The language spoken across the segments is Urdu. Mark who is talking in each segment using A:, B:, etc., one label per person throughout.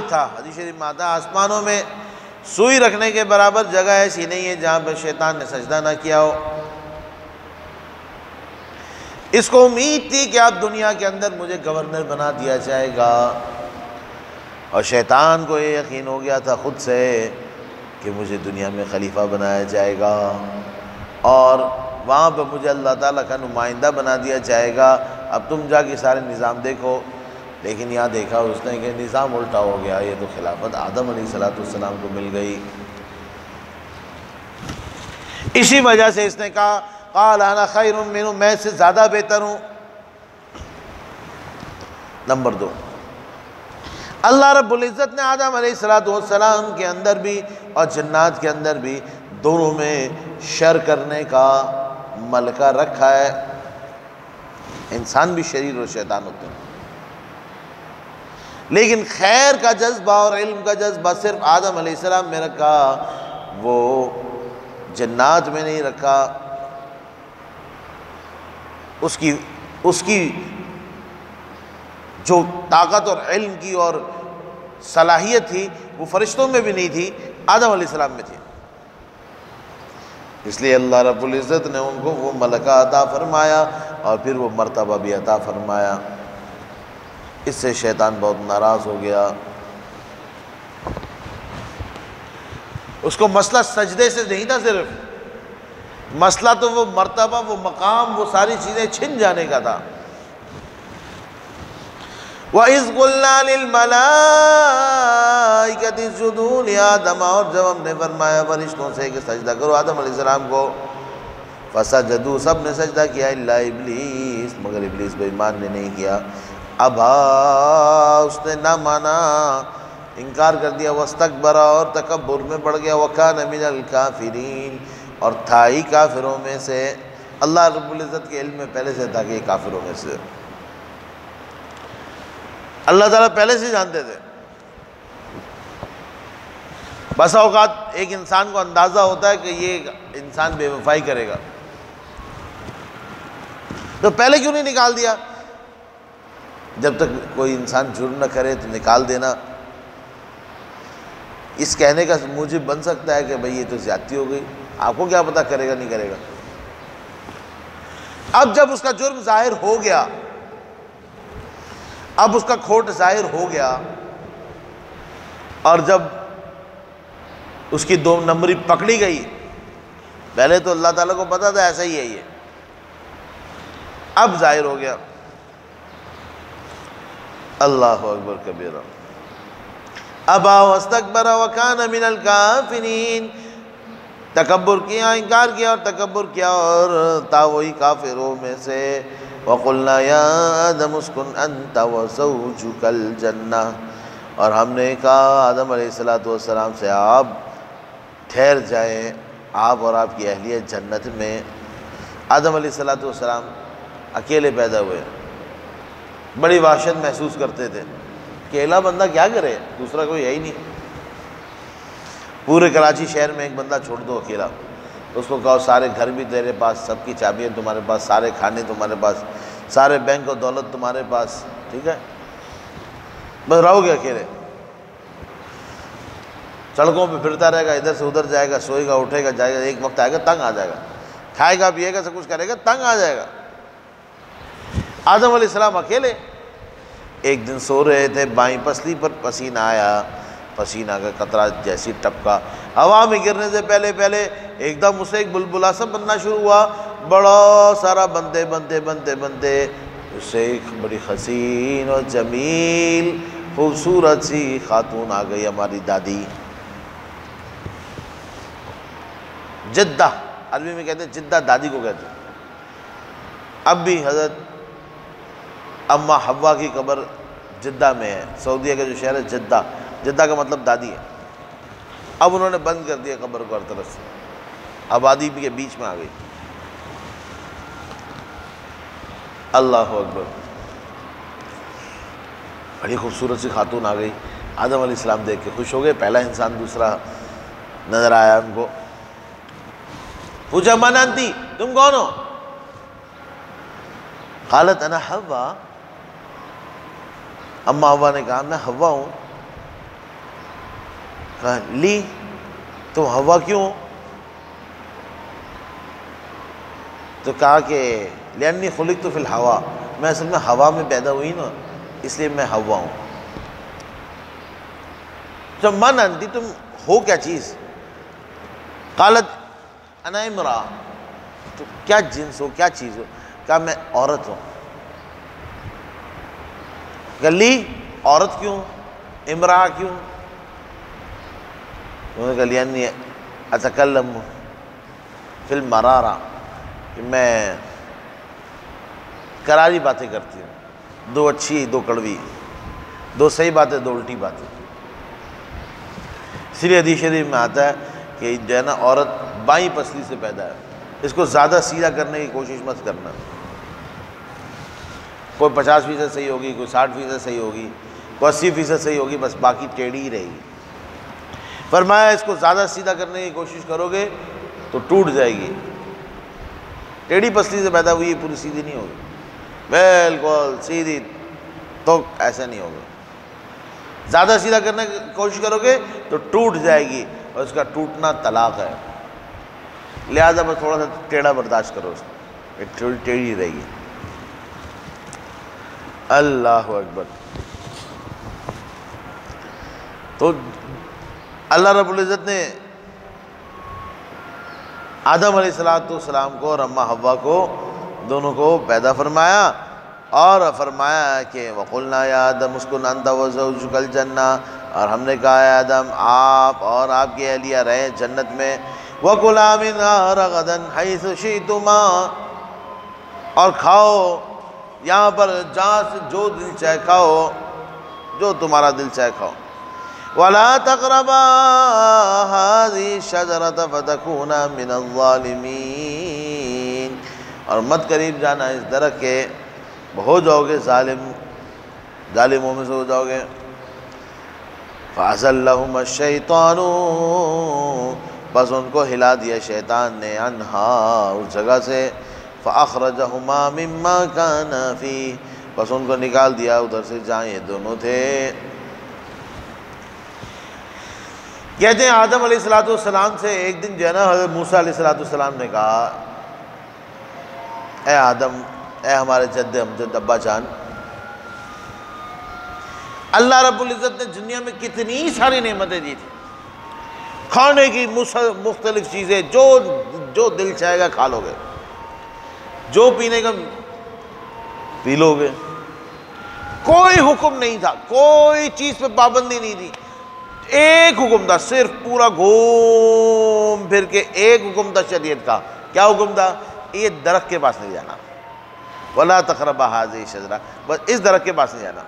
A: تھا، حدیث شریف میں آتا، آسمانوں میں سوئی رکھنے کے برابر جگہ ایسی نہیں ہے جہاں پہ شیطان نے سجدہ نہ کیا ہو۔ اس کو امید تھی کہ اب دنیا کے اندر مجھے گورنر بنا دیا جائے گا، اور شیطان کو یہ یقین ہو گیا تھا خود سے کہ مجھے دنیا میں خلیفہ بنایا جائے گا، اور وہاں پہ مجھے اللہ تعالیٰ کا نمائندہ بنا دیا جائے گا، اب تم جا کے سارے نظام دیکھو۔ لیکن یہاں دیکھا اس نے کہ نظام الٹا ہو گیا، یہ تو خلافت آدم علیہ السلام کو مل گئی۔ اسی وجہ سے اس نے کہا قال انا خیر منہ، میں اس سے زیادہ بہتر ہوں۔ نمبر 2، اللہ رب العزت نے آدم علیہ السلام کے اندر بھی اور جنات کے اندر بھی دونوں میں شر کرنے کا ملکہ رکھا ہے۔ انسان بھی شریر اور شیطان ہوتے ہیں، لیکن خیر کا جذبہ اور علم کا جذبہ صرف آدم علیہ السلام میں رکھا، وہ جنات میں نہیں رکھا۔ اس کی جو طاقت اور علم کی اور صلاحیت تھی وہ فرشتوں میں بھی نہیں تھی، آدم علیہ السلام میں تھی۔ اس لیے اللہ رب العزت نے ان کو وہ ملکہ عطا فرمایا اور پھر وہ مرتبہ بھی عطا فرمایا۔ اس سے شیطان بہت ناراض ہو گیا۔ اس کو مسئلہ سجدے سے نہیں تھا، صرف مسئلہ تو وہ مرتبہ، وہ مقام، وہ ساری چیزیں چھن جانے کا تھا۔ وَإِذْ قُلْنَا لِلْمَلَائِكَةِ اسْجُدُوا لِآدَمَ، اور جب ہم نے فرمایا فرشتوں سے کہ سجدہ کرو آدم علیہ السلام کو، فَسَجَدُوا، سب نے سجدہ کیا، إِلَّا إِبْلِيسَ، مگر ابلیس بے ایمان نے نہیں کیا، ابا، اس نے نہ مانا، انکار کر دیا، وَاسْتَكْبَرَ، اور تکبر میں پڑ گیا، وَكَانَ مِنَ الْكَافِرِينَ، اور تھا ہی کافروں میں سے۔ اللہ رب العزت کے علم میں پہلے سے تھا کہ یہ کافروں میں سے، اللہ تعالیٰ پہلے سے جانتے تھے۔ بسا اوقات ایک انسان کو اندازہ ہوتا ہے کہ یہ انسان بے وفائی کرے گا، تو پہلے کیوں نہیں نکال دیا؟ جب تک کوئی انسان جرم نہ کرے تو نکال دینا اس کہنے کا موجب بن سکتا ہے کہ بھئی یہ تو زیادتی ہو گئی، آپ کو کیا پتہ کرے گا نہیں کرے گا۔ اب جب اس کا جرم ظاہر ہو گیا، اب اس کا کھوٹ ظاہر ہو گیا، اور جب اس کی 2 نمبری پکڑی گئی، پہلے تو اللہ تعالیٰ کو پتا تھا ایسا ہی ہے یہ، اب ظاہر ہو گیا۔ اللہ اکبر کبیرہ، ابا واستکبر وکان من الکافرین، تکبر کیا، انکار کیا اور تکبر کیا، اور تا وہی کافروں میں سے۔ وَقُلْنَا يَا آدَمُ اسْكُنْ أَنْتَ وَزَوْجُكَ الْجَنَّةَ، اور ہم نے کہا آدم علیہ السلام سے آپ ٹھہر جائیں، آپ اور آپ کی اہلیہ جنت میں۔ آدم علیہ السلام اکیلے پیدا ہوئے، بڑی وحشت محسوس کرتے تھے، اکیلا بندہ کیا کرے، دوسرا کوئی ہے ہی نہیں، پورے کراچی شہر میں ایک بندہ چھوڑ دو اکیلا، اس کو کہو سارے گھر بھی تیرے پاس، سب کی چابیاں تمہارے پاس، سارے کھانے تمہارے پاس، سارے بینک و دولت تمہارے پاس، ٹھیک ہے، بس رہو گے اکیلے، سڑکوں پہ پھرتا رہے گا، ادھر سے ادھر جائے گا، سوئے گا، اٹھے گا، جائے گا، ایک وقت آئے گا تنگ آ جائے گا، کھائے گا پیے گا سب کچھ کرے گا، تنگ آ جائے گا۔ آدم علیہ السلام اکیلے ایک دن سو رہے تھے، بائیں پسلی پر پسینہ آیا، پسینہ کا قطرہ جیسی ٹپکا، ہوا میں گرنے سے پہلے ایک دم اسے ایک بلبلا سا بننا شروع ہوا، بڑا سارا بنتے اسے ایک بڑی حسین اور جمیل خوبصورت سی خاتون آ گئی، ہماری دادی جدہ، عربی میں کہتے ہیں جدہ، دادی کو کہتے ہیں۔ اب بھی حضرت اماں حوا کی قبر جدہ میں ہے، سعودیہ کا جو شہر ہے جدہ، جدہ کا مطلب دادی ہے۔ اب انہوں نے بند کر دیا قبر کو ہر طرف سے، آبادی کے بیچ میں آ گئی۔ اللہ اکبر، بڑی خوبصورت سی خاتون آ گئی، آدم علیہ السلام دیکھ کے خوش ہو گئے، پہلا انسان دوسرا نظر آیا ان کو، پوچھا من انتی، تم کون ہو؟ قالت انا حوا، اما حوا نے کہا میں حوا ہوں۔ کہا لی تم ہوا کیوں؟ تو کہا کہ لأنی خلقت فی الہوا، میں اصل میں ہوا میں پیدا ہوئی نا، اس لیے میں ہوا ہوں۔ تو من انتی، تم ہو کیا چیز؟ قالت انا امرأ، تو کیا جنس ہو، کیا چیز ہو؟ کہا میں عورت ہوں۔ کہ لی عورت کیوں، امرأ کیوں؟ انہوں نے کہا لأنی اتکلم فی المرارہ، کہ میں کراری باتیں کرتی ہوں، دو اچھی دو کڑوی، دو صحیح باتیں دو الٹی باتیں۔ اس لیے حدیث شریف میں آتا ہے کہ جو ہے نا عورت بائیں پسلی سے پیدا ہے، اس کو زیادہ سیدھا کرنے کی کوشش مت کرنا، کوئی 50% صحیح ہوگی، کوئی 60% صحیح ہوگی، کوئی 80% صحیح ہوگی، بس باقی ٹیڑھی ہی رہے گی۔ فرمایا اس کو زیادہ سیدھا کرنے کی کوشش کرو گے تو ٹوٹ جائے گی، ٹیڑھی پسلی سے پیدا ہوئی پوری سیدھی نہیں ہوگی، بالکل سیدھی تو ایسا نہیں ہوگا۔ زیادہ سیدھا کرنے کی کوشش کرو گے تو ٹوٹ جائے گی، اور اس کا ٹوٹنا طلاق ہے، لہذا بس تھوڑا سا ٹیڑھا برداشت کرو، اس کو یہ تھوڑی ٹیڑھی رہے گی۔ اللہ اکبر۔ تو اللہ رب العزت نے آدم علیہ السلام کو اور اماں حوا کو دونوں کو پیدا فرمایا، اور فرمایا کہ وَقُلْنَا يَا آدَمُ اسْكُنْ أَنْتَ وَزَوْجُكَ الْجَنَّةَ، اور ہم نے کہا اے آدم آپ اور آپ کی اہلیہ رہیں جنت میں، وَكُلَا مِنْهَا رَغَدًا حَيْثُ شِئْتُمَا، اور کھاؤ یہاں پر جہاں سے جو دل چاہے کھاؤ، جو تمہارا دل چاہے کھاؤ، وَلَا تَقْرَبَا هَذِهِ الشَّجَرَةَ فَتَكُونَا مِنَ الظَّالِمِينَ، اور مت قریب جانا اس درخت کے، ہو جاؤ گے ظالموں میں سے ہو جاؤ گے۔ فَأَزَلَّهُمَا الشَّيْطَانُ، بس ان کو ہلا دیا شیطان نے، عنہا اس جگہ سے، فَأَخْرَجَهُمَا مِمَّا كَانَ فِيهِ، بس ان کو نکال دیا ادھر سے جہاں یہ دونوں تھے۔ کہتے ہیں آدم علیہ السلام سے ایک دن جو ہے نا حضرت موسیٰ علیہ السلام نے کہا اے آدم، اے ہمارے جد امجد ابا جان، اللہ رب العزت نے دنیا میں کتنی ساری نعمتیں دی تھی، کھانے کی مختلف چیزیں، جو دل چاہے گا کھا لو گے، جو پینے کا پی لو گے، کوئی حکم نہیں تھا، کوئی چیز پہ پابندی نہیں تھی، ایک حکم تھا صرف، پورا گھوم پھر کے ایک حکم تھا شریعت کا۔ کیا حکم تھا؟ یہ درخت کے پاس نہیں جانا، وَلَا تَقْرَبَا هَذِهِ الشَّجَرَةَ، بس اس درخت کے پاس نہیں جانا،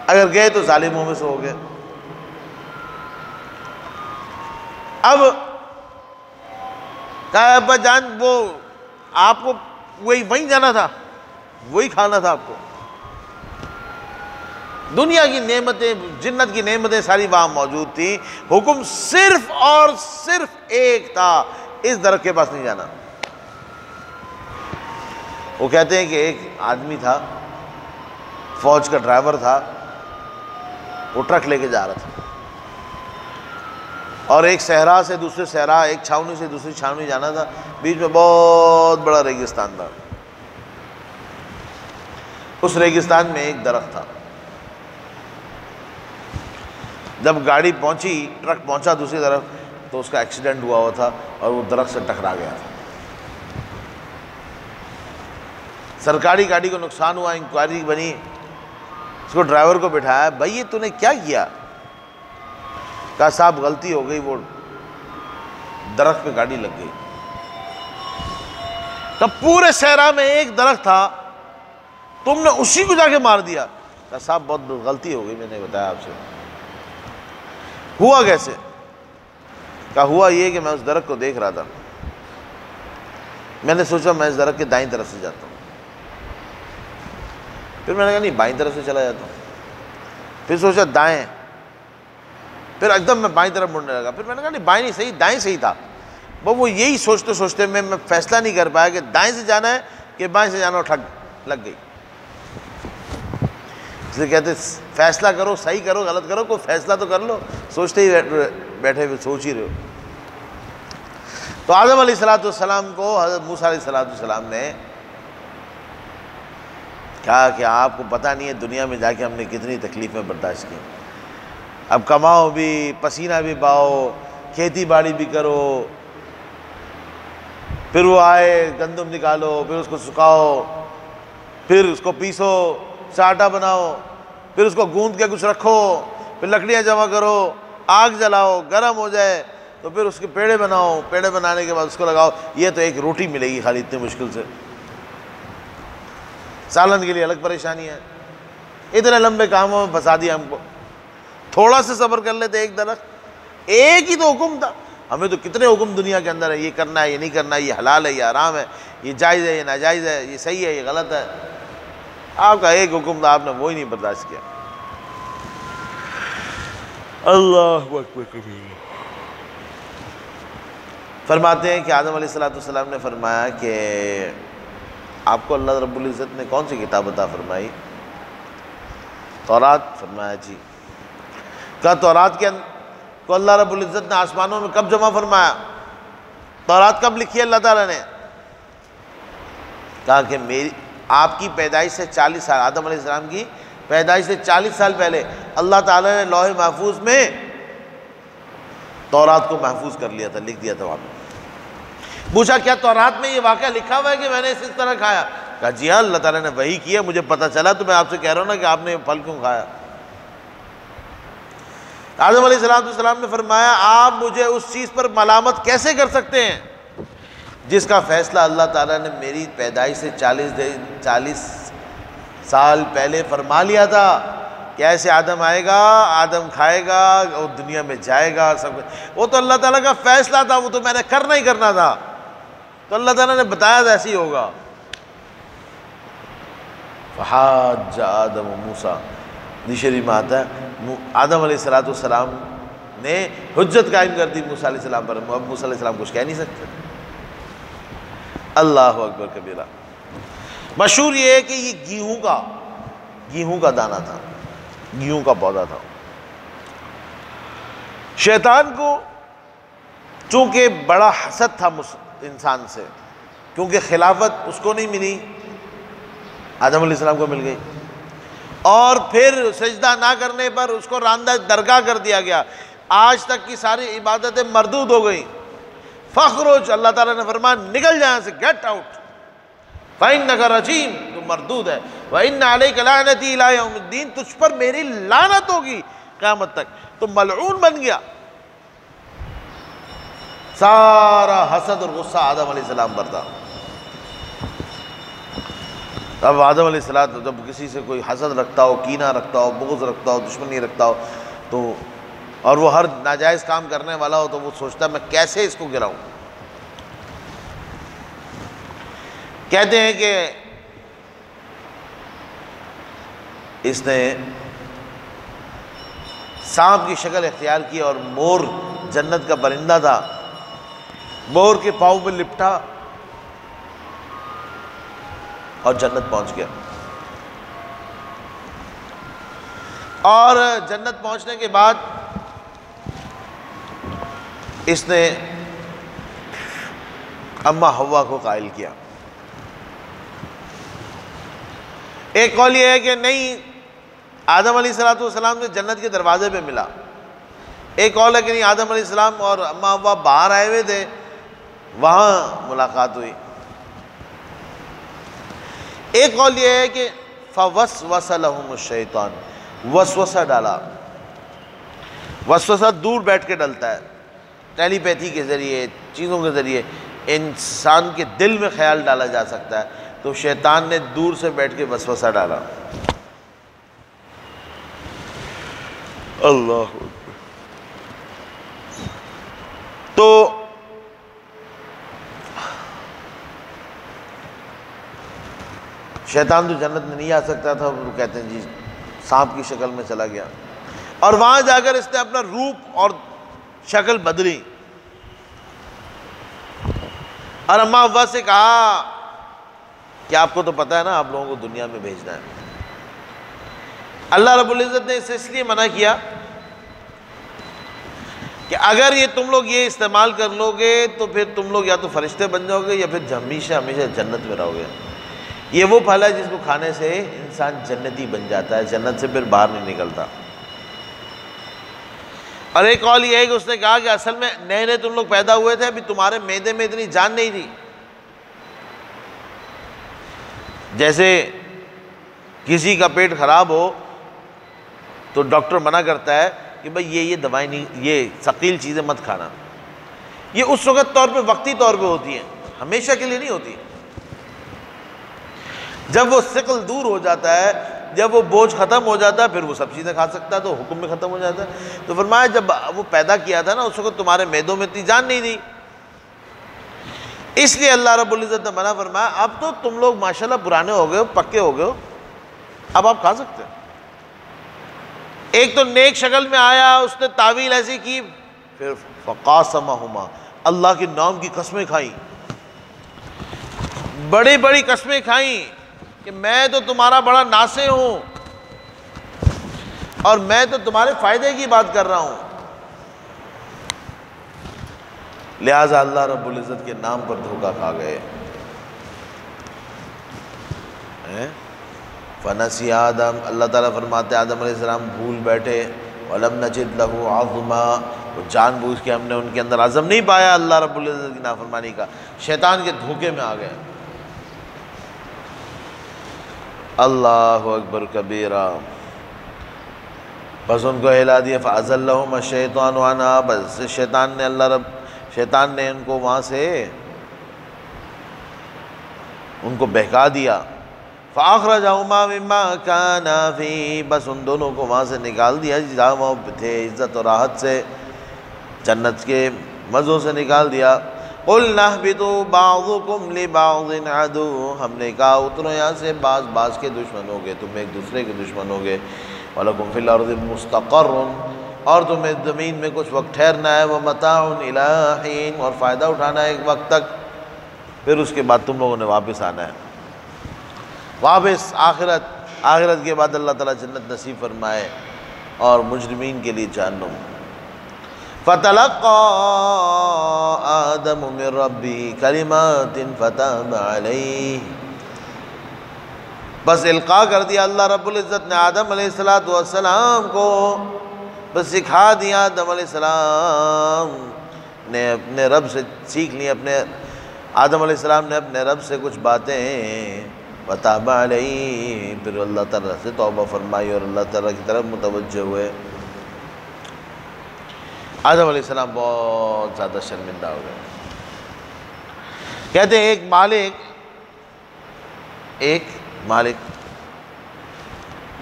A: اگر گئے تو ظالموں میں سے ہو گئے۔ اب کہا ابا جان وہ آپ کو وہیں جانا تھا، وہی کھانا تھا آپ کو، دنیا کی نعمتیں جنت کی نعمتیں ساری وہاں موجود تھی، حکم صرف اور صرف ایک تھا، اس درخت کے پاس نہیں جانا۔ وہ کہتے ہیں کہ ایک آدمی تھا، فوج کا ڈرائیور تھا، وہ ٹرک لے کے جا رہا تھا، اور ایک صحرا سے دوسرے صحرا، ایک چھاونی سے دوسری چھاونی جانا تھا، بیچ میں بہت بڑا ریگستان تھا۔ اس ریگستان میں ایک درخت تھا، جب گاڑی پہنچی، ٹرک پہنچا دوسری طرف، تو اس کا ایکسیڈنٹ ہوا تھا اور وہ درخت سے ٹکرا گیا تھا۔ سرکاری گاڑی کو نقصان ہوا، انکوائری بنی، اس کو ڈرائیور کو بٹھایا، بھائی یہ تو نے کیا کیا؟ کہا صاحب غلطی ہو گئی، وہ درخت پہ گاڑی لگ گئی۔ تب پورے صحرا میں ایک درخت تھا، تم نے اسی کو جا کے مار دیا۔ کہا صاحب بہت غلطی ہو گئی، میں نے بتایا آپ سے۔ ہوا کیسے؟ کہا ہوا یہ کہ میں اس درخت کو دیکھ رہا تھا، میں نے سوچا میں اس درخت کے دائیں طرف سے جاتا ہوں، پھر میں نے کہا نہیں بائیں طرف سے چلا جاتا ہوں، پھر سوچا دائیں، پھر ایک دم میں بائیں طرف مڑنے لگا، پھر میں نے کہا نہیں بائیں نہیں صحیح، دائیں صحیح تھا۔ وہ یہی سوچتے سوچتے میں فیصلہ نہیں کر پایا کہ دائیں سے جانا ہے کہ بائیں سے جانا، ٹھگ لگ گئی۔ اس لیے کہتے فیصلہ کرو، صحیح کرو غلط کرو، کوئی فیصلہ تو کر لو، سوچتے ہی بیٹھے ہوئے سوچ ہی رہے ہو. تو آدم علیہ السلام کو حضرت موسیٰ علیہ السلام نے کہا کہ آپ کو پتہ نہیں ہے دنیا میں جا کے ہم نے کتنی تکلیفیں برداشت کی. اب کماؤ بھی، پسینہ بھی بہاؤ، کھیتی باڑی بھی کرو، پھر وہ آئے گندم نکالو، پھر اس کو سکھاؤ، پھر اس کو پیسو، آٹا بناؤ، پھر اس کو گوندھ کے کچھ رکھو، پھر لکڑیاں جمع کرو، آگ جلاؤ، گرم ہو جائے تو پھر اس کے پیڑے بناؤ، پیڑے بنانے کے بعد اس کو لگاؤ. یہ تو ایک روٹی ملے گی خالی اتنے مشکل سے. سالن کے لیے الگ پریشانی ہے. اتنے لمبے کاموں میں پھنسا دیا ہم کو. تھوڑا سا صبر کر لیتے. ایک درخت، ایک ہی تو حکم تھا. ہمیں تو کتنے حکم دنیا کے اندر ہے، یہ کرنا ہے، یہ نہیں کرنا ہے، یہ حلال ہے، یہ حرام ہے، یہ جائز ہے، یہ ناجائز ہے، یہ صحیح ہے، یہ غلط ہے. آپ کا ایک حکم تھا، آپ نے وہی نہیں برداشت کیا. اللہ اکبر کبیر. فرماتے ہیں کہ آدم علیہ السلام نے فرمایا کہ آپ کو اللہ رب العزت نے کون سی کتاب عطا فرمائی؟ تورات. فرمایا جی. کہا تورات کو اللہ رب العزت نے آسمانوں میں کب جمع فرمایا؟ تورات کب لکھی اللہ تعالیٰ نے؟ کہا کہ آپ کی پیدائش سے 40 سال، آدم علیہ السلام کی پیدائش سے 40 سال پہلے اللہ تعالیٰ نے لوح محفوظ میں تورات کو محفوظ کر لیا تھا، لکھ دیا تھا وہاں پہ. پوچھا کیا تورات میں یہ واقعہ لکھا ہوا ہے کہ میں نے اس طرح کھایا؟ کہا جی ہاں، اللہ تعالیٰ نے وحی کیا، مجھے پتہ چلا تو میں آپ سے کہہ رہا ہوں نا کہ آپ نے یہ پھل کیوں کھایا. آدم علیہ السلام نے فرمایا آپ مجھے اس چیز پر ملامت کیسے کر سکتے ہیں جس کا فیصلہ اللہ تعالیٰ نے میری پیدائش سے 40 سال پہلے فرما لیا تھا کہ ایسے آدم آئے گا، آدم کھائے گا اور دنیا میں جائے گا. سب وہ تو اللہ تعالیٰ کا فیصلہ تھا، وہ تو میں نے کرنا ہی کرنا تھا. تو اللہ تعالیٰ نے بتایا تھا ایسے ہی ہوگا. فحاج آدم و موسیٰ، حدیث شریف میں آتا ہے آدم علیہ السلام نے حجت قائم کر دی موسیٰ علیہ السلام پر. اب موسیٰ علیہ السلام کچھ کہہ نہیں سکتے. اللہ اکبر کبیرہ. مشہور یہ ہے کہ یہ گیہوں کا دانہ تھا، گیہوں کا پودا تھا. شیطان کو چونکہ بڑا حسد تھا انسان سے، کیونکہ خلافت اس کو نہیں ملی، آدم علیہ السلام کو مل گئی، اور پھر سجدہ نہ کرنے پر اس کو راندہ درگاہ کر دیا گیا. آج تک کی ساری عبادتیں مردود ہو گئیں. فخرج، اللہ تعالیٰ نے فرمایا نکل جائیں سے، گیٹ آؤٹ. فَإِنَّكَ رَجِيمٌ، تو مردود ہے. وَإِنَّ عَلَيْكَ لَعْنَتِي إِلَىٰ يَوْمِ الدِّينِ، تجھ پر میری لعنت ہوگی قیامت تک. تو ملعون بن گیا. سارا حسد اور غصہ آدم علیہ السلام پر تھا. اب آدم علیہ السلام جب کسی سے کوئی حسد رکھتا ہو، کینہ رکھتا ہو، بغض رکھتا ہو، دشمنی رکھتا ہو، تو اور وہ ہر ناجائز کام کرنے والا ہو، تو وہ سوچتا ہے میں کیسے اس کو گراؤں. کہتے ہیں کہ اس نے سانپ کی شکل اختیار کی اور مور جنت کا پرندہ تھا، مور کے پاؤں میں لپٹا اور جنت پہنچ گیا. اور جنت پہنچنے کے بعد اس نے اماں حوا کو قائل کیا. ایک قول یہ ہے کہ نہیں، آدم علیہ السلام سے جنت کے دروازے پہ ملا. ایک قول ہے کہ نہیں، آدم علیہ السلام اور اماں حوا باہر آئے ہوئے تھے، وہاں ملاقات ہوئی. ایک قول یہ ہے کہ فوسوس لہم الشیطان، وسوسہ ڈالا. وسوسہ دور بیٹھ کے ڈلتا ہے، ٹیلی پیتھی کے ذریعے، چیزوں کے ذریعے انسان کے دل میں خیال ڈالا جا سکتا ہے. تو شیطان نے دور سے بیٹھ کے وسوسہ ڈالا. اللہ. تو شیطان تو جنت میں نہیں آ سکتا تھا، وہ کہتے ہیں جی سانپ کی شکل میں چلا گیا، اور وہاں جا کر اس نے اپنا روپ اور شکل بدلی، اور اماں حوا سے کہا کہ آپ کو تو پتہ ہے نا آپ لوگوں کو دنیا میں بھیجنا ہے. اللہ رب العزت نے اسے اس لیے منع کیا کہ اگر یہ تم لوگ یہ استعمال کر لو گے تو پھر تم لوگ یا تو فرشتے بن جاؤ گے یا پھر ہمیشہ ہمیشہ جنت میں رہو گے۔ یہ وہ پھل ہے جس کو کھانے سے انسان جنتی بن جاتا ہے، جنت سے پھر باہر نہیں نکلتا۔ اور ایک قول یہ ہے کہ اس نے کہا کہ اصل میں نئے نئے تم لوگ پیدا ہوئے تھے، ابھی تمہارے معدے میں اتنی جان نہیں تھی۔ جیسے کسی کا پیٹ خراب ہو تو ڈاکٹر منع کرتا ہے کہ بھئی یہ دوائیں نہیں، یہ ثقیل چیزیں مت کھانا۔ یہ اس وقت طور پہ وقتی طور پہ ہوتی ہیں، ہمیشہ کے لیے نہیں ہوتی۔ جب وہ ثقل دور ہو جاتا ہے، جب وہ بوجھ ختم ہو جاتا ہے، پھر وہ سب چیزیں کھا سکتا ہے، تو حکم میں ختم ہو جاتا ہے۔ تو فرمایا جب وہ پیدا کیا تھا نا، اس وقت تمہارے معدوں میں اتنی جان نہیں تھی، اس لیے اللہ رب العزت نے منع فرمایا۔ اب تو تم لوگ ماشاءاللہ پرانے ہو گئے ہو، پکے ہو گئے ہو، اب آپ کھا سکتے ہیں۔ ایک تو نیک شکل میں آیا، اس نے تعویل ایسی کی، پھر فقاسمہما، اللہ کے نام کی قسمیں کھائیں، بڑی بڑی قسمیں کھائیں کہ میں تو تمہارا بڑا ناصح ہوں اور میں تو تمہارے فائدے کی بات کر رہا ہوں۔ لہٰذا اللہ رب العزت کے نام پر دھوکہ کھا گئے۔ فنسی آدم، اللہ تعالیٰ فرماتے ہیں آدم علیہ السلام بھول بیٹھے، وَلَمْ نَجِدْ لَهُ عَظْمًا، وہ جان بوجھ کے ہم نے ان کے اندر عزم نہیں پایا اللہ رب العزت کی نافرمانی کا، شیطان کے دھوکے میں آ گئے۔ اللہ اکبر کبیرہ، بس ان کو ہلا دیا، فَأَزَلَّهُمَا الشَّيْطَانُ عَنْهَا، بس شیطان نے ان کو وہاں سے ان کو بہکا دیا۔ فَأَخْرَجَهُمَا مِمَّا كَانَا فِيهِ، بس ان دونوں کو وہاں سے نکال دیا جہاں وہ تھے، عزت اور راحت سے، جنت کے مزوں سے نکال دیا۔ قُلْنَا اهْبِطُوا بَعْضُكُمْ لِبَعْضٍ عَدُوٌّ، ہم نے کہا اترو یہاں سے، بعض کے دشمن ہوگے، تم ایک دوسرے کے دشمن ہوگے۔ وَلَكُمْ فِي الْأَرْضِ مُسْتَقَرٌّ، اور تمہیں زمین میں کچھ وقت ٹھہرنا ہے، وَمَتَاعٌ إِلَىٰ حِينٍ، اور فائدہ اٹھانا ہے ایک وقت تک، پھر اس کے بعد تم لوگوں نے واپس آنا ہے، واپس آخرت کے بعد اللہ تعالیٰ جنت نصیب فرمائے اور مجرمین کے لیے جہنم۔ فَتَلَقَّىٰ آدَمُ مِن رَّبِّهِ كَلِمَاتٍ فَتَابَ عَلَيْهِ، بس القاء کر دیا اللہ رب العزت نے آدم علیہ السلام کو، بس سکھا دیا آدم علیہ السلام نے اپنے رب سے سیکھ لی، آدم علیہ السلام نے اپنے رب سے کچھ باتیں، وَتَابَ عَلَيْهِ، پھر اللہ تعالیٰ سے توبہ فرمائی اور اللہ تعالیٰ کی طرف متوجہ ہوئے۔ آدم علیہ السلام بہت زیادہ شرمندہ ہو گئے۔ کہتے ہیں ایک مالک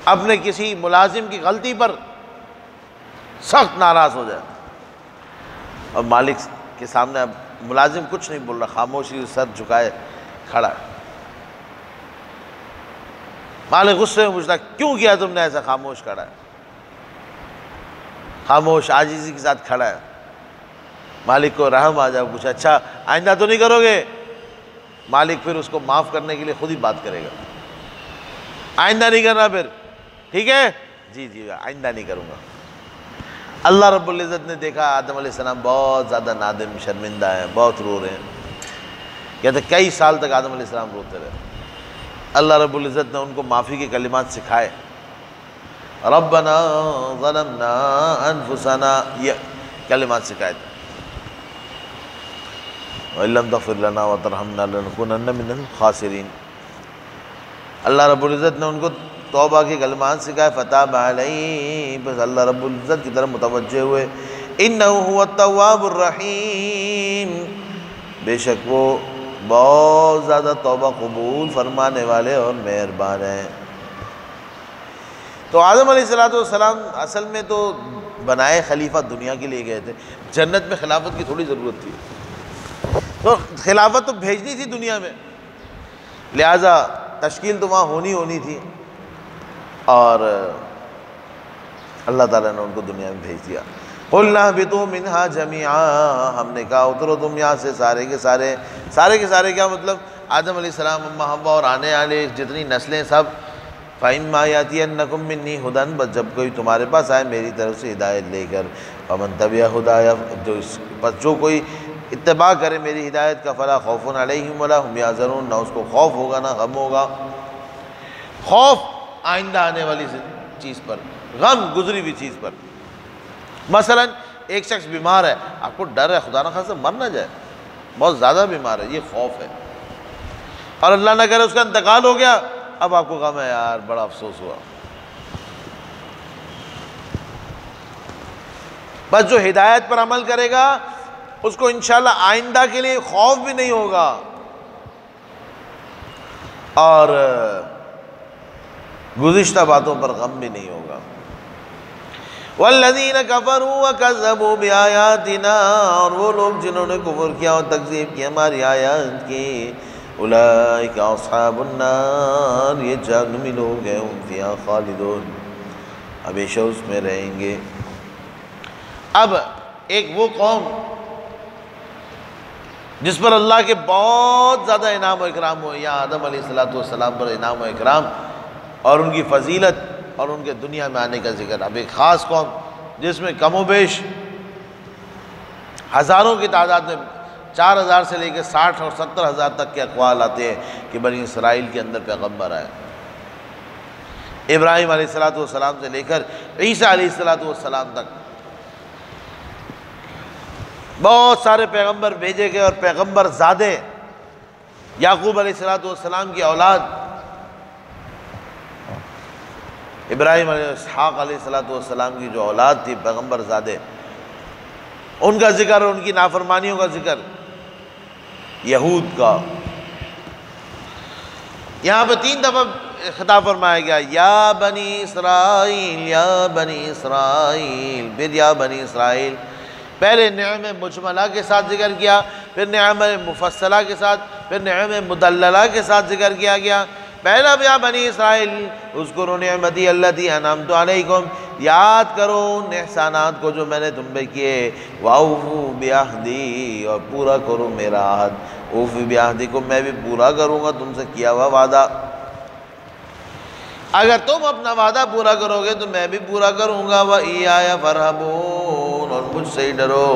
A: اپنے کسی ملازم کی غلطی پر سخت ناراض ہو جائے، اور مالک کے سامنے اب ملازم کچھ نہیں بول رہا، خاموشی سر جھکائے کھڑا ہے۔ مالک غصے میں پوچھتا کیوں کیا تم نے ایسا؟ خاموش کھڑا ہے، خاموش عاجزی کے ساتھ کھڑا ہے۔ مالک کو رحم آ جائے، پوچھا اچھا آئندہ تو نہیں کرو گے؟ مالک پھر اس کو معاف کرنے کے لیے خود ہی بات کرے گا، آئندہ نہیں کرنا پھر، ٹھیک ہے جی آئندہ نہیں کروں گا۔ اللہ رب العزت نے دیکھا آدم علیہ السلام بہت زیادہ نادم شرمندہ ہیں، بہت رو رہے ہیں، کہتے کئی سال تک آدم علیہ السلام روتے رہے۔ اللہ رب العزت نے ان کو معافی کے کلمات سکھائے، ربنا ظلمنا انفسنا، یہ کلمات سکھائے تھے، وَإِن لَّمْ تَغْفِرْ لَنَا وَتَرْحَمْنَا لَنَكُونَنَّ مِنَ الْخَاسِرِينَ۔ اللہ رب العزت نے ان کو توبہ کے کلمات سکھائے، فَتَابَ عَلَيْهِ، بس اللہ رب العزت کی طرف متوجہ ہوئے، إِنَّهُ هُوَ التَّوَّابُ الرَّحِيمُ، بے شک وہ بہت زیادہ توبہ قبول فرمانے والے اور مہربان ہیں۔ تو آدم علیہ السلام اصل میں تو بنائے خلیفہ دنیا کے لیے گئے تھے، جنت میں خلافت کی تھوڑی ضرورت تھی، تو خلافت تو بھیجنی تھی دنیا میں، لہٰذا تشکیل تو وہاں ہونی تھی، اور اللہ تعالیٰ نے ان کو دنیا میں بھیج دیا۔ قُلْنَا اهْبِطُوا مِنْهَا جَمِيعًا، ہم نے کہا اترو تم یہاں سے سارے کے سارے کیا مطلب آدم علیہ السلام، اماں حوا اور آنے والے جتنی نسلیں سب، فَإِمَّا يَأْتِيَنَّكُم مِّنِّي هُدًى، بس جب کوئی تمہارے پاس آئے میری طرف سے ہدایت لے کر، فَمَن تَبِعَ هُدَايَ، بس جو کوئی اتباع کرے میری ہدایت کا، فَلَا خَوْفٌ عَلَيْهِمْ وَلَا هُمْ يَحْزَنُونَ، نہ اس کو خوف ہوگا نہ غم ہوگا۔ خوف آئندہ آنے والی چیز پر، غم گزری ہوئی چیز پر۔ مثلا ایک شخص بیمار ہے، آپ کو ڈر ہے خدا نہ خواستہ مر نہ جائے، بہت زیادہ بیمار ہے، یہ خوف ہے، اور اللہ نہ کرے اس کا انتقال ہو گیا، اب آپ کو غم ہے، یار بڑا افسوس ہوا۔ بس جو ہدایت پر عمل کرے گا اس کو انشاءاللہ آئندہ کے لیے خوف بھی نہیں ہوگا، اور گزشتہ باتوں پر غم بھی نہیں ہوگا۔ والذین کفروا وکذبوا بآیاتنا، اور وہ لوگ جنہوں نے کفر کیا اور تکذیب کی ہماری آیات کی، اولئک اصحاب النار، یہ جہنمی لوگ ہیں، ہم فیہا خالدون، ہمیشہ اس میں رہیں گے۔ اب ایک وہ قوم جس پر اللہ کے بہت زیادہ انعام و اکرام ہوئے، یا آدم علیہ السلام پر انعام و اکرام اور ان کی فضیلت اور ان کے دنیا میں آنے کا ذکر۔ اب ایک خاص قوم جس میں کم و بیش ہزاروں کی تعداد میں 4000 سے لے کے 60 اور 70 ہزار تک کے اقوال آتے ہیں کہ بنی اسرائیل کے اندر پیغمبر آئے، ابراہیم علیہ السلام سے لے کر عیسیٰ علیہ السلام تک بہت سارے پیغمبر بھیجے گئے، اور پیغمبر زادے یعقوب علیہ السلام کی اولاد ابراہیم علیہ اسحاق علیہ السلام کی جو اولاد تھی، پیغمبر زادے، ان کا ذکر اور ان کی نافرمانیوں کا ذکر، یہود کا۔ یہاں پہ 3 دفعہ خطاب فرمایا گیا، یا بنی اسرائیل، یا بنی اسرائیل، پھر یا بنی اسرائیل۔ پہلے نعم مجملہ کے ساتھ ذکر کیا، پھر نعم مفصلہ کے ساتھ، پھر نعم مدللہ کے ساتھ ذکر کیا گیا۔ پہلا یا بنی اسرائیل اذکروا نعمتی التی انعمت علیکم، یاد کرو ان احسانات کو جو میں نے تم پہ کیے، واوفوا بعہدی، اور پورا کرو میرا عہد، اوفوا بعہدکم، میں بھی پورا کروں گا تم سے کیا ہوا وعدہ۔ اگر تم اپنا وعدہ پورا کرو گے تو میں بھی پورا کروں گا۔ وَإِيَّايَ فَارْهَبُونَ، اور مجھ سے ہی ڈرو۔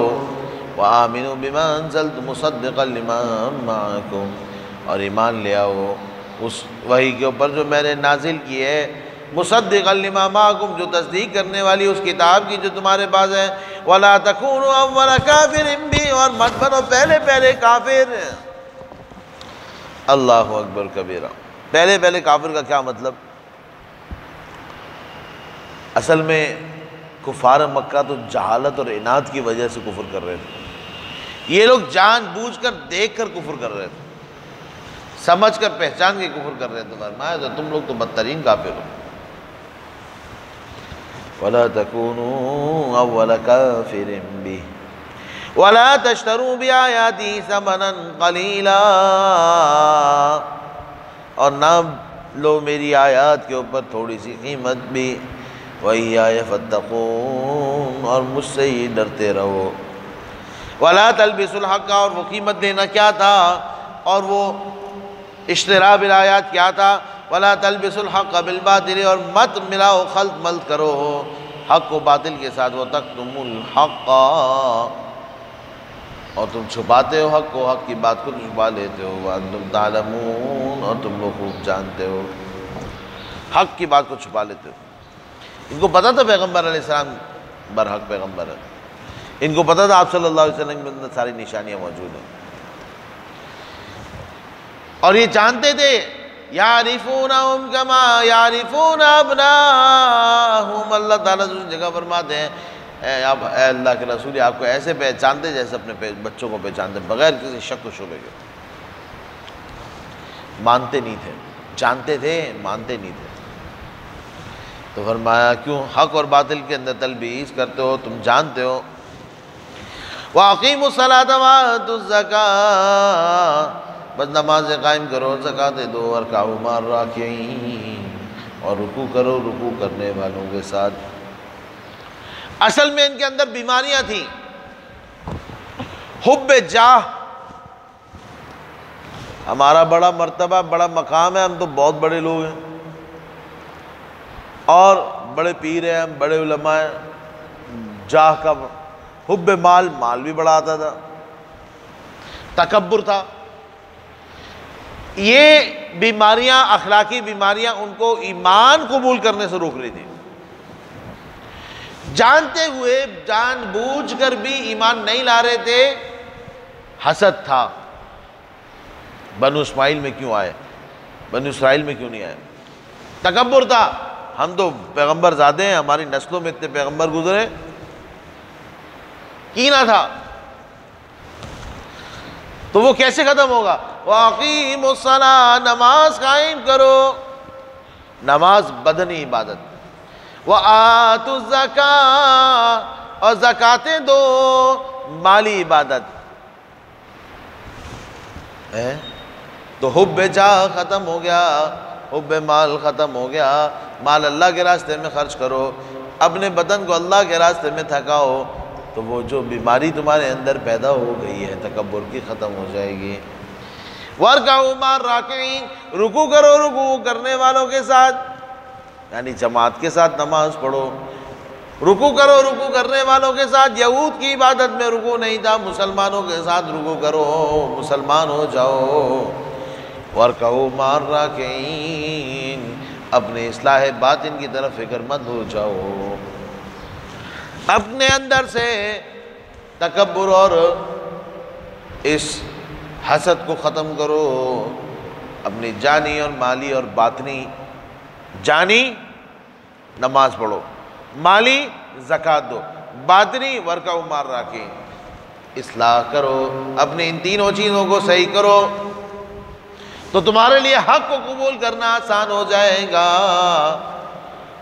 A: وَآمِنُوا بِمَا أَنزَلْتُ مُصَدِّقًا لِمَا مَعَكُمْ، اور ایمان لے آؤ اس وحی کے اوپر جو میں نے نازل کی ہے، مصدقا لما معکم، جو تصدیق کرنے والی اس کتاب کی جو تمہارے پاس ہے۔ ولا تکونوا اول کافر بہ، اور مت بنو پہلے کافر۔ اللہ اکبر کبیرہ۔ پہلے کافر کا کیا مطلب؟ اصل میں کفار مکہ تو جہالت اور عناد کی وجہ سے کفر کر رہے تھے، یہ لوگ جان بوجھ کر دیکھ کر کفر کر رہے تھے، سمجھ کر پہچان کے کفر کر رہے تھے۔ فرمایا تو تم لوگ تو بدترین کافر ہو۔ وَلَا تَكُونُوا أَوَّلَ كَافِرٍ بِهِ وَلَا تَشْتَرُوا بِآيَاتِي ثَمَنًا قَلِيلًا، اور نہ لو میری آیات کے اوپر تھوڑی سی قیمت بھی۔ وَإِيَّايَ فَاتَّقُونِ، اور مجھ سے ہی ڈرتے رہو۔ وَلَا تَلْبِسُوا الْحَقَّ، اور وہ قیمت دینا کیا تھا، اور وہ اشتراء بالآیات کیا تھا؟ وَلَا تَلْبِسُوا الْحَقَّ بِالْبَاطِلِ، اور مت ملاؤ، خلط ملط کرو حق کو باطل کے ساتھ۔ وَتَكْتُمُوا الْحَقَّ، اور تم چھپاتے ہو حق کو، حق کی بات کو چھپا لیتے ہو۔ وَأَنْتُمْ تَعْلَمُونَ، اور تم لوگ خوب جانتے ہو، حق کی بات کو چھپا لیتے ہو۔ ان کو پتہ تھا پیغمبر علیہ السلام برحق پیغمبر ہے، ان کو پتہ تھا آپ صلی اللہ علیہ وسلم کے اندر ساری نشانیاں موجود ہیں، اور یہ جانتے تھے یعرفونہم کما یعرفون ابناہم۔ اللہ تعالیٰ اس جگہ فرماتے ہیں اے اللہ کے رسول، آپ کو ایسے پہچانتے جیسے اپنے بچوں کو پہچانتے، بغیر کسی شک و شبہ کے۔ مانتے نہیں تھے، جانتے تھے، مانتے نہیں تھے۔ تو فرمایا کیوں حق اور باطل کے اندر تلبیس کرتے ہو، تم جانتے ہو۔ وَأَقِيمُوا الصَّلَاةَ وَآتُوا الزَّكَاةَ، بس نماز قائم کرو، زکوٰۃ دو، وَارْكَعُوا مَعَ الرَّاكِعِينَ، اور رکوع کرو رکوع کرنے والوں کے ساتھ۔ اصل میں ان کے اندر بیماریاں تھیں، حب جاہ، ہمارا بڑا مرتبہ، بڑا مقام ہے، ہم تو بہت بڑے لوگ ہیں، اور بڑے پیر ہیں، بڑے علماء ہیں، جاہ کا حب مال، مال بھی بڑا آتا تھا، تکبر تھا. یہ بیماریاں، اخلاقی بیماریاں ان کو ایمان قبول کرنے سے روک رہی تھی. جانتے ہوئے جان بوجھ کر بھی ایمان نہیں لا رہے تھے. حسد تھا، بنو اسماعیل میں کیوں آئے، بنو اسرائیل میں کیوں نہیں آئے. تکبر تھا، ہم تو پیغمبر زادے ہیں، ہماری نسلوں میں اتنے پیغمبر گزرے. کینہ تھا. تو وہ کیسے ختم ہوگا؟ وَأَقِيمُوا الصَّلَاةَ، نماز قائم کرو. نماز بدنی عبادت. وَآتُوا الزَّكَاةَ، اور زکاتیں دو، مالی عبادت. تو حب جاہ ختم ہو گیا، حب مال ختم ہو گیا. مال اللہ کے راستے میں خرچ کرو، اپنے بدن کو اللہ کے راستے میں تھکاؤ، تو وہ جو بیماری تمہارے اندر پیدا ہو گئی ہے تکبر کی، ختم ہو جائے گی. وَارْكَعُوا مَعَ الرَّاكِعِينَ، رکوع کرو رکوع کرنے والوں کے ساتھ، یعنی جماعت کے ساتھ نماز پڑھو. رکوع کرو رکوع کرنے والوں کے ساتھ. یہود کی عبادت میں رکوع نہیں تھا، مسلمانوں کے ساتھ رکوع کرو، مسلمان ہو جاؤ. وَارْكَعُوا مَعَ الرَّاكِعِينَ، اپنے اصلاح باطن کی طرف فکر مند ہو جاؤ. اپنے اندر سے تکبر اور اس حسد کو ختم کرو. اپنی جانی اور مالی اور باطنی، جانی نماز پڑھو، مالی زکوٰۃ دو، باطنی وَارْكَعُوا مَعَ الرَّاكِعِينَ، اصلاح کرو. اپنی ان تینوں چیزوں کو صحیح کرو تو تمہارے لیے حق کو قبول کرنا آسان ہو جائے گا.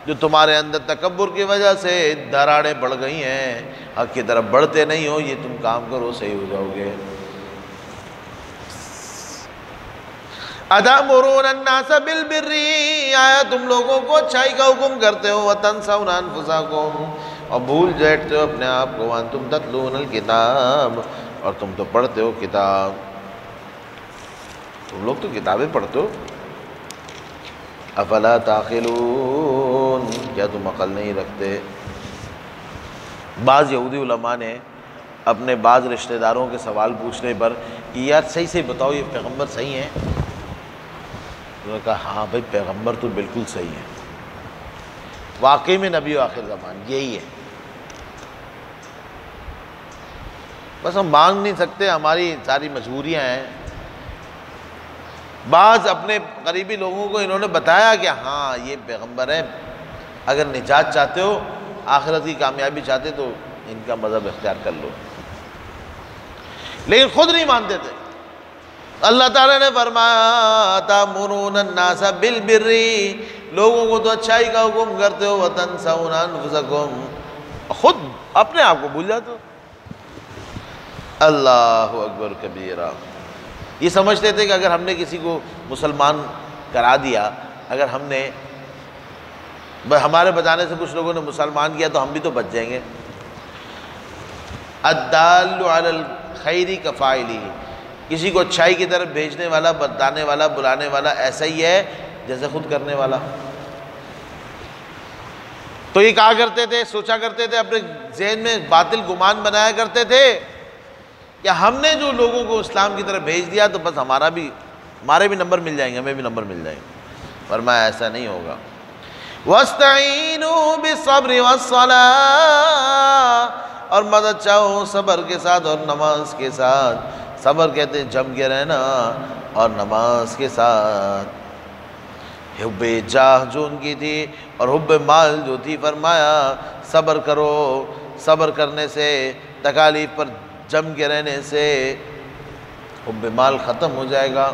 A: جو تمہارے اندر تکبر کی وجہ سے دراڑیں بڑھ گئی ہیں، حق کی طرف بڑھتے نہیں ہو، یہ تم کام کرو، صحیح ہو جاؤ گے. أَتَأْمُرُونَ النَّاسَ بِالْبِرِّ، آیا تم لوگوں کو اچھائی کا حکم کرتے ہو، وَتَنْسَوْنَ أَنفُسَكُمْ، اور بھول جاتے ہو اپنے آپ کو، وَأَنْتُمْ تَتْلُونَ الْكِتَابَ، اور تم تو پڑھتے ہو کتاب. تم لوگ تو کتابیں پڑھتے ہو. افلا تعقلون، کیا تم عقل نہیں رکھتے؟ بعض یہودی علماء نے اپنے بعض رشتہ داروں کے سوال پوچھنے پر کہ یار صحیح سے بتاؤ یہ پیغمبر صحیح ہیں؟ انہوں نے کہا ہاں بھائی پیغمبر تو بالکل صحیح ہے، واقعی میں نبی و آخر زمان یہی ہے. بس ہم مانگ نہیں سکتے، ہماری ساری مجبوریاں ہیں. بعض اپنے قریبی لوگوں کو انہوں نے بتایا کہ ہاں یہ پیغمبر ہے، اگر نجات چاہتے ہو، آخرت کی کامیابی چاہتے تو ان کا مذہب اختیار کر لو، لیکن خود نہیں مانتے تھے. اللہ تعالیٰ نے فرمایا تَأْمُرُونَ النَّاسَ بِالْبِرِّ، لوگوں کو تو اچھائی کا حکم کرتے ہو، وَتَنْسَوْنَ أَنفُسَكُمْ، خود اپنے آپ کو بھول جاتے ہو. اللہ اکبر کبیرہ. یہ سمجھتے تھے کہ اگر ہم نے کسی کو مسلمان کرا دیا، اگر ہم نے ہمارے بتانے سے کچھ لوگوں نے مسلمان کیا تو ہم بھی تو بچ جائیں گے. الدال علی الخیر کفاعلہ، کسی کو اچھائی کی طرف بھیجنے والا، بتانے والا، بلانے والا ایسا ہی ہے جیسے خود کرنے والا. تو یہ کہا کرتے تھے، سوچا کرتے تھے، اپنے ذہن میں باطل گمان بنایا کرتے تھے کہ ہم نے جو لوگوں کو اسلام کی طرف بھیج دیا تو بس ہمارے بھی نمبر مل جائیں گے، ہمیں بھی نمبر مل جائیں گے. فرمایا ایسا نہیں ہوگا. وَاسْتَعِينُوا بِالصَّبْرِ وَالصَّلَاةِ، اور مدد چاہو صبر کے ساتھ اور نماز کے ساتھ. صبر کہتے ہیں جم کے رہنا، اور نماز کے ساتھ. حب جاہ جو ان کی تھی اور حب مال جو تھی، فرمایا صبر کرو. صبر کرنے سے، تکالیف پر جم کے رہنے سے حب مال ختم ہو جائے گا.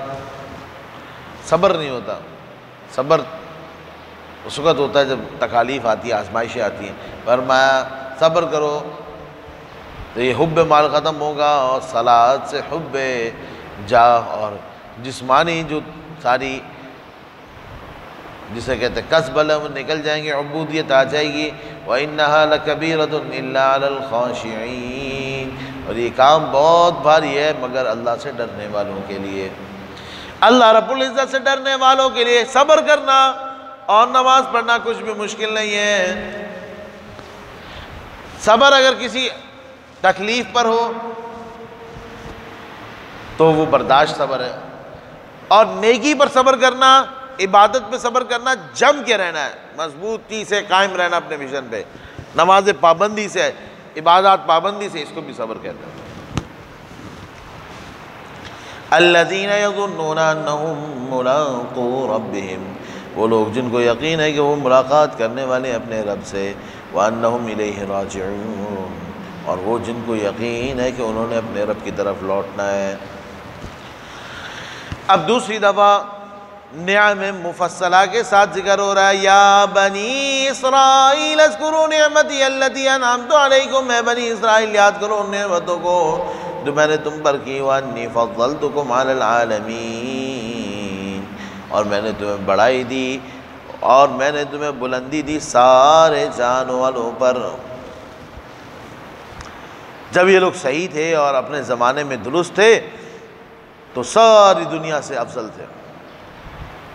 A: صبر نہیں ہوتا. صبر اس وقت ہوتا ہے جب تکالیف آتی ہے، آزمائشیں آتی ہیں. فرمایا صبر کرو تو یہ حب مال ختم ہوگا، اور صلات سے حب جاہ اور جسمانی جو ساری جسے کہتے ہیں کسب ہے وہ نکل جائیں گے، عبودیت آ جائے گی. وَإِنَّهَا لَكَبِيرَةٌ إِلَّا عَلَى الْخَاشِعِينَ، اور یہ کام بہت بھاری ہے مگر اللہ سے ڈرنے والوں کے لیے. اللہ رب العزت سے ڈرنے والوں کے لیے صبر کرنا اور نماز پڑھنا کچھ بھی مشکل نہیں ہے۔ صبر اگر کسی تکلیف پر ہو تو وہ برداشت صبر ہے، اور نیکی پر صبر کرنا، عبادت پہ صبر کرنا، جم کے رہنا ہے، مضبوطی سے قائم رہنا اپنے مشن پہ، نماز پابندی سے، عبادات پابندی سے، اس کو بھی صبر کہتے ہیں۔ الذین یظنون انہم ملاقو ربہم، وہ لوگ جن کو یقین ہے کہ وہ ملاقات کرنے والے اپنے رب سے، وانہم الیہ راجعون، اور وہ جن کو یقین ہے کہ انہوں نے اپنے رب کی طرف لوٹنا ہے۔ اب دوسری دفعہ نعم مفصلہ کے ساتھ ذکر ہو رہا ہے، یا بنی اسرائیل اذکروا نعمتی التی انعمت علیکم، اے بنی اسرائیل یاد کرو ان نعمتوں کو جو میں نے تم پر کی، وانی فضلتکم علی العالمین، اور میں نے تمہیں بڑائی دی اور میں نے تمہیں بلندی دی سارے جان والوں پر۔ جب یہ لوگ صحیح تھے اور اپنے زمانے میں درست تھے تو ساری دنیا سے افضل تھے،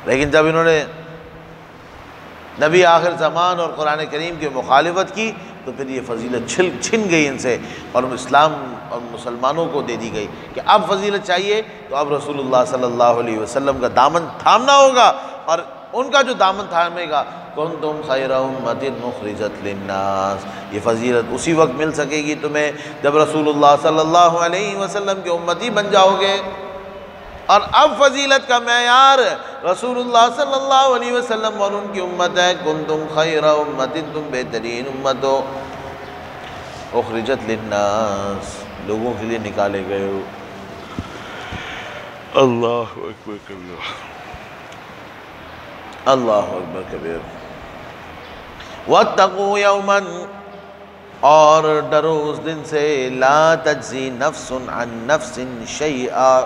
A: لیکن جب انہوں نے نبی آخر زمان اور قرآن کریم کی مخالفت کی تو پھر یہ فضیلت چھن گئی ان سے، اور اسلام اور مسلمانوں کو دے دی گئی کہ اب فضیلت چاہیے تو اب رسول اللہ صلی اللہ علیہ وسلم کا دامن تھامنا ہوگا، اور ان کا جو دامن تھامے گا، کنتم خیر امۃ اخرجت للناس، یہ فضیلت اسی وقت مل سکے گی تمہیں جب رسول اللہ صلی اللہ علیہ وسلم کے امتی بن جاؤ گے۔ اور اب فضیلت کا معیار رسول اللہ صلی اللہ علیہ وسلم اور ان کی امت ہے، کنتم خیر امۃ، تم بہترین امت ہو، اخرجت للناس، لوگوں کے لیے نکالے گئے ہو۔ اللہ اکبر کبیر، اللہ اکبر کبیر۔ واتقوا یوما، اور ڈرو اس دن سے، لا تجزی نفس عن نفس شیئا،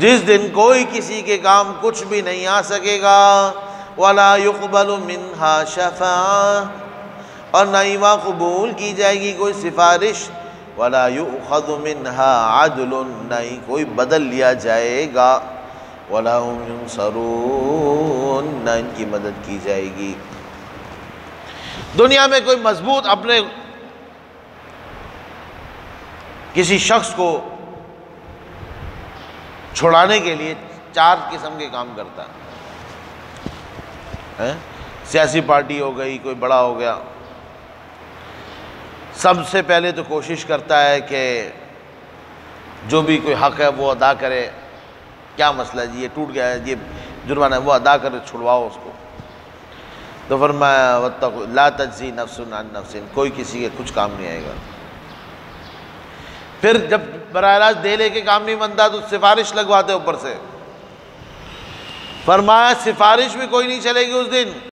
A: جس دن کوئی کسی کے کام کچھ بھی نہیں آ سکے گا، ولا يقبل منها شفاعہ، اور نہ ہی وہاں قبول کی جائے گی کوئی سفارش، ولا يؤخذ منها عدل، نہ ہی کوئی بدل لیا جائے گا، ولا هم ينصرون، نہ ان کی مدد کی جائے گی۔ دنیا میں کوئی مضبوط اپنے کسی شخص کو چھڑانے کے لیے 4 قسم کے کام کرتا ہے۔ سیاسی پارٹی ہو گئی، کوئی بڑا ہو گیا، سب سے پہلے تو کوشش کرتا ہے کہ جو بھی کوئی حق ہے وہ ادا کرے، کیا مسئلہ ہے جی، یہ ٹوٹ گیا ہے، یہ جرمانہ ہے، وہ ادا کرے، چھڑواؤ اس کو۔ تو فرمایا واتقوا لا تجزی نفس عن نفس، کوئی کسی کے کچھ کام نہیں آئے گا۔ پھر جب براہ راست دے لے کے کام نہیں بنتا تو سفارش لگواتے اوپر سے، فرمایا سفارش بھی کوئی نہیں چلے گی اس دن۔